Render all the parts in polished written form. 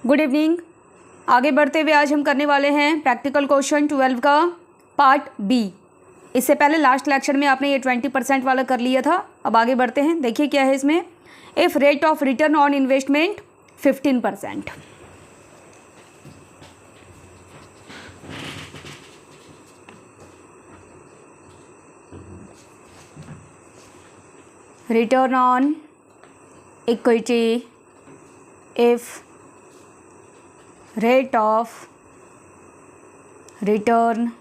Good evening. आगे बढ़ते हुए आज हम करने वाले हैं प्रैक्टिकल क्वेश्चन 12 का पार्ट बी। इससे पहले लास्ट लेक्चर में आपने ये 20% वाला कर लिया था। अब आगे बढ़ते हैं, देखिए क्या है इसमें। If rate of return on investment 15%, return on equity if rate of return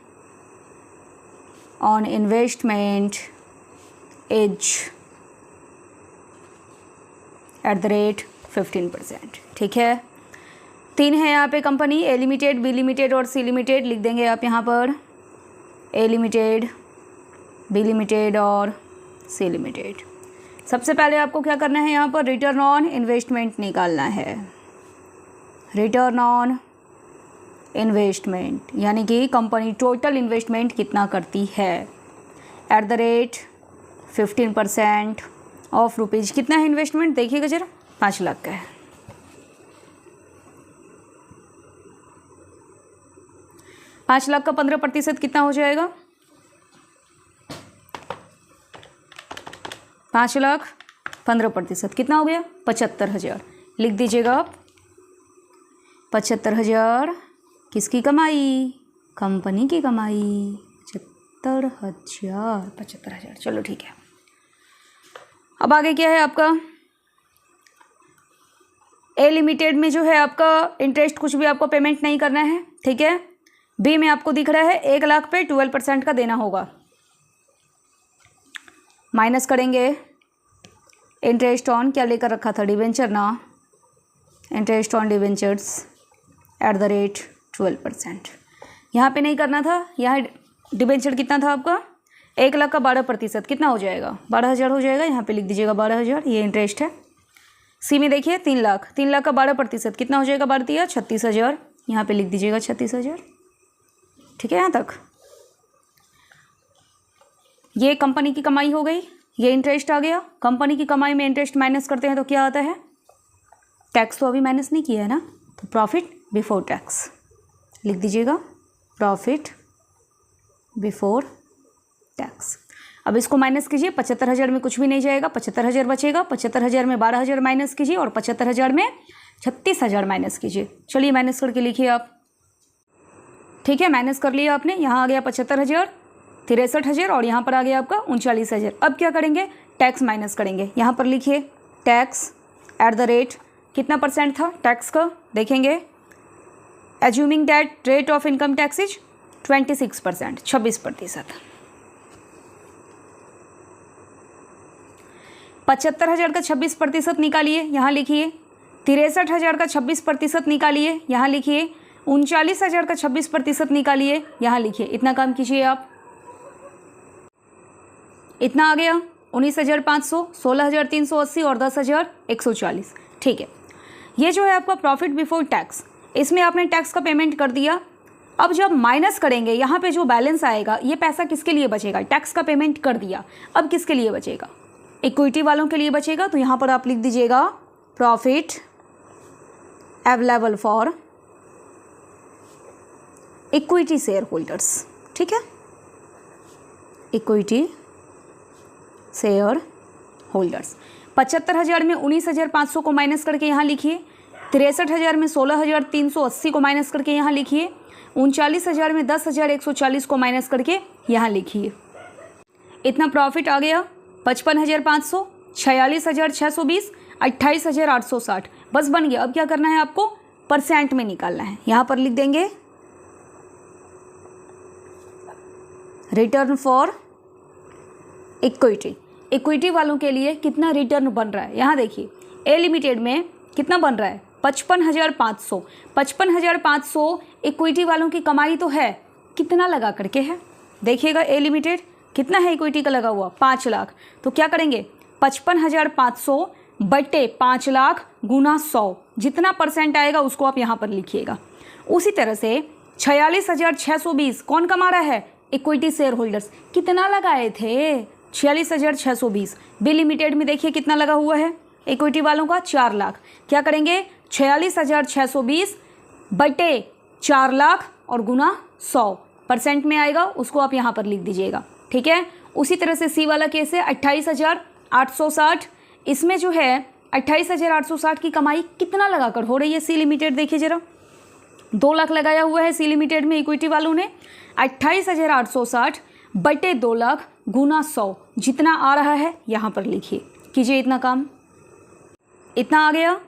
on investment is at the rate 15%। ठीक है, 3 है यहाँ पे कंपनी, ए लिमिटेड, बी लिमिटेड और सी लिमिटेड। लिख देंगे आप यहाँ पर ए लिमिटेड, बी लिमिटेड और सी लिमिटेड। सबसे पहले आपको क्या करना है, यहाँ पर रिटर्न ऑन इन्वेस्टमेंट निकालना है। रिटर्न ऑन इन्वेस्टमेंट यानी कि कंपनी टोटल इन्वेस्टमेंट कितना करती है at the rate 15% of rupees. कितना है इन्वेस्टमेंट देखिएगा जरा, 5 लाख का है। पाँच लाख का 15% कितना हो जाएगा? 5 लाख 15% कितना हो गया? 75,000। लिख दीजिएगा आप 75,000 किसकी कमाई? कंपनी की कमाई। 75,000। चलो ठीक है। अब आगे क्या है आपका? ए लिमिटेड में जो है आपका इंटरेस्ट कुछ भी आपको पेमेंट नहीं करना है, ठीक है। बी में आपको दिख रहा है 1 लाख पे 12% का देना होगा। माइनस करेंगे इंटरेस्ट ऑन, क्या लेकर रखा था? डिवेंचर ना, interest on debentures at the rate 12%। यहाँ पे नहीं करना था, यहाँ डिवेंचर कितना था आपका? 1 लाख का 12% कितना हो जाएगा? 12,000 हो जाएगा। यहाँ पे लिख दीजिएगा 12,000, ये इंटरेस्ट है। सी में देखिए 3 लाख, 3 लाख का 12% कितना हो जाएगा? 12 36,000। यहाँ पे लिख दीजिएगा 36,000। ठीक है, यहाँ तक। ये कंपनी की कमाई हो गई, ये इंटरेस्ट आ गया। कंपनी की कमाई में इंटरेस्ट माइनस करते हैं तो क्या आता है? टैक्स तो अभी माइनस नहीं किया है ना, तो प्रॉफिट बिफोर टैक्स लिख दीजिएगा, प्रॉफिट बिफोर टैक्स। अब इसको माइनस कीजिए, 75,000 में कुछ भी नहीं जाएगा, 75,000 बचेगा। 75,000 में 12,000 माइनस कीजिए और 75,000 में 36,000 माइनस कीजिए। चलिए माइनस करके लिखिए आप। ठीक है, माइनस कर लिया आपने। यहाँ आ गया 75,000, 63,000 और यहाँ पर आ गया आपका 39,000। अब क्या करेंगे? टैक्स माइनस करेंगे। यहाँ पर लिखिए टैक्स एट द रेट, कितना परसेंट था टैक्स का? देखेंगे, assuming that rate of income tax is 26%, 26%। 75,000 का 26% निकालिए, यहाँ लिखिए। 63,000 का 26% निकालिए, यहाँ लिखिए। 39,000 का 26% निकालिए, यहाँ लिखिए। इतना काम कीजिए आप। इतना आ गया 19,500, 16,380 और 10,140। ठीक है, ये जो है आपका प्रॉफिट बिफोर टैक्स, इसमें आपने टैक्स का पेमेंट कर दिया। अब जब माइनस करेंगे यहाँ पे जो बैलेंस आएगा, ये पैसा किसके लिए बचेगा? टैक्स का पेमेंट कर दिया, अब किसके लिए बचेगा? इक्विटी वालों के लिए बचेगा। तो यहाँ पर आप लिख दीजिएगा profit available for equity share holders. ठीक है, इक्विटी शेयर होल्डर्स। 75,000 में 19,500 को माइनस करके यहाँ लिखिए। 63,000 में 16,380 को माइनस करके यहाँ लिखिए। 39,000 में 10,140 को माइनस करके यहाँ लिखिए। इतना प्रॉफिट आ गया 55,500, 46,620, 28,860। बस बन गया। अब क्या करना है आपको? परसेंट में निकालना है। यहाँ पर लिख देंगे रिटर्न फॉर इक्विटी। इक्विटी वालों के लिए कितना रिटर्न बन रहा है? यहाँ देखिए, ए लिमिटेड में कितना बन रहा है? 55,500। 55,500 इक्विटी वालों की कमाई तो है, कितना लगा करके है? देखिएगा, ए लिमिटेड कितना है इक्विटी का लगा हुआ? 5 लाख। तो क्या करेंगे? 55,500 बटे 5 लाख गुना 100, जितना परसेंट आएगा उसको आप यहाँ पर लिखिएगा। उसी तरह से 46,620 कौन कमा रहा है? Equity share holders. कितना लगाए थे? 46,620। बी लिमिटेड में देखिए कितना लगा हुआ है इक्विटी वालों का? 4 लाख। क्या करेंगे? 46,620 बटे 4 लाख और गुना 100% में आएगा, उसको आप यहाँ पर लिख दीजिएगा, ठीक है। उसी तरह से सी वाला केस है 28,860। इसमें जो है 28,860 की कमाई कितना लगाकर हो रही है सी लिमिटेड, देखिए जरा, 2 लाख लगाया हुआ है सी लिमिटेड में इक्विटी वालों ने। 28,860 बटे 2 लाख गुना 100, जितना आ रहा है यहाँ पर लिखिए, कीजिए इतना काम। इतना आ गया।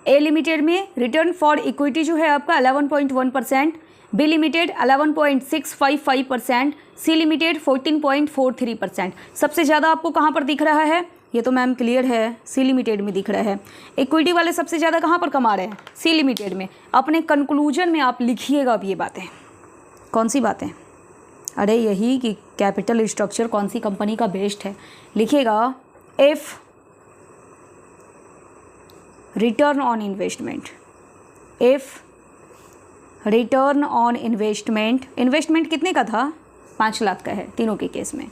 ए लिमिटेड में रिटर्न फॉर इक्विटी जो है आपका 11.1%, बी लिमिटेड 11.655%, सी लिमिटेड 14.43%। सबसे ज़्यादा आपको कहाँ पर दिख रहा है, ये तो मैम क्लियर है, सी लिमिटेड में दिख रहा है। इक्विटी वाले सबसे ज़्यादा कहाँ पर कमा रहे हैं, सी लिमिटेड में। अपने कंक्लूजन में आप लिखिएगा अब ये बातें। कौन सी बातें, अरे यही कि कैपिटल स्ट्रक्चर कौन सी कंपनी का बेस्ट है, लिखिएगा if return on investment, if return on investment, investment कितने का था, 5 लाख का है तीनों के केस में,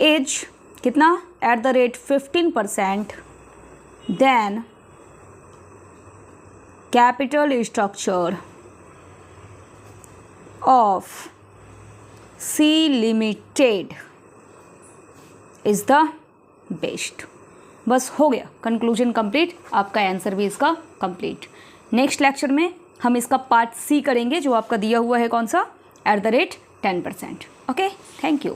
एज कितना @15%, then capital structure of C limited is the best. बस हो गया, कंक्लूजन कंप्लीट, आपका आंसर भी इसका कंप्लीट। नेक्स्ट लेक्चर में हम इसका पार्ट सी करेंगे जो आपका दिया हुआ है कौन सा, @10%। Okay, thank you.